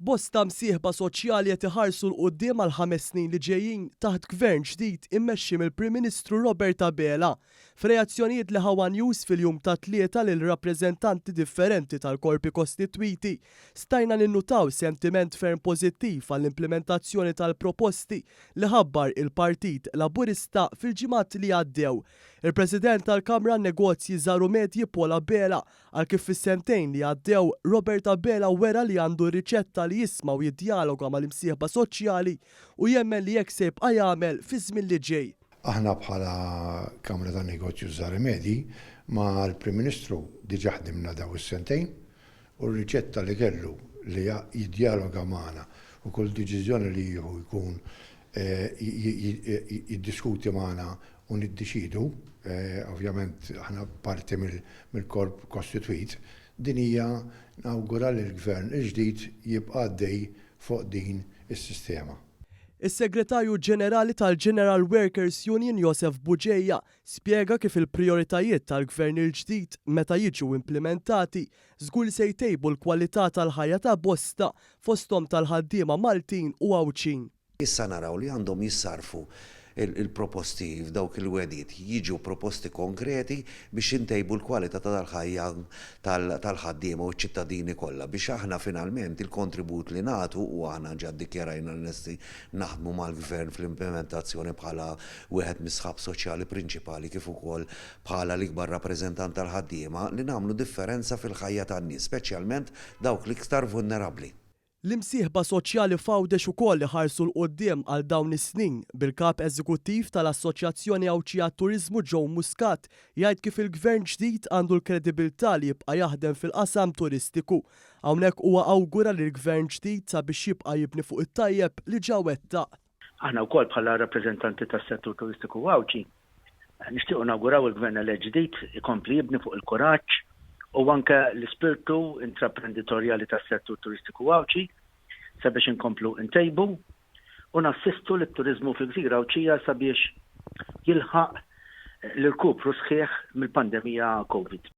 Bosta msieħba soċjali qed iħarsu l-qudiem għal 5 snin li ġejjin taħt gvern ġdid immexxi mill-Prim Ministru Robert Abela. F'reazzjonijiet li ħawa news fil-jum ta' tlieta lil rappreżentanti differenti tal-korpi kostitwiti, stajna ninnutaw sentiment ferm pożittiv għall-implementazzjoni tal-proposti li ħabbar il-Partit Laburista fil-ġimgħat li għaddew. Il-President tal-Kamra Negozji Żaru Medji Paul Abela għal kif fis-sentejn li għaddew Robert Abela wera li għandu riċetta li jisma' u jiddialoga mal-imsieħba soċjali u jemmen li jekk se jibqa' jagħmel fi żmien li ġej. Aħna bħala Kamra tan Negozju Żaru Medji mal-Prim Ministru diġà ħdimna daw is-sentejn u r-riċetta li kellu li jiddialoga magħna u kull deċiżjoni li jieħu jkun jiddiskuti magħna u niddeċidu, ovvjament aħna parti mill-korp kostitwit, din hija nawgura li l-Gvern il-ġdid jibqa' għaddej fuq din is-sistema. Is-Segretarju Ġenerali tal-General Workers Union Josef Buġejja spjega kif il-prijoritajiet tal-Gvern il-ġdid meta jiġu implementati żgur se jtejbu l-kwalità tal-ħajja ta' bosta fosthom tal-ħaddiema Maltin u Awċin. Issa naraw li għandhom jissarfu il-proposti f'dawk il-wedit jiġu proposti konkreti biex intejbu l-kwalità tal-ħajja tal-ħaddiema u ċ-ċittadini kollha biex aħna finalment il-kontribut li nagħtu u aħna ġa ddikjarajna lesti naħdmu mal-Gvern fl-implementazzjoni bħala wieħed mis-sħab soċjali prinċipali kif ukoll bħala l-ikbar rappreżentant tal-ħaddiema li nagħmlu differenza fil-ħajja tan-nies, speċjalment dawk l-iktar vulnerabbli. L-imsieħba soċjali Fawdex ukoll ħarsu l-qoddim għal dawn is-snin bil-kap eżekuttiv tal-Assoċjazzjoni Awċija Turiżmu Joe Muscat jgħid kif il-Gvern ġdid għandu l-kredibilità li jibqa' jaħdem fil-qasam turistiku. Hawnhekk huwa awgura li l-Gvern ġdid sabiex jibqa' jibni fuq it-tajjeb li ġa wettaq. Aħna wkoll bħala rappreżentanti tas-settur turistiku Awċi nixtiequ nawguraw il-Gvern ġdid ikompli jibni fuq il-kuraġġ u anke l-ispirtu intraprenditorjali tas-settur turistiku Awċi sabiex inkomplu ntejbu u nassistu lit-turiżmu fil-Gżira Awċija sabiex jilħaq l-irkupru sħiħ mill-pandemija COVID.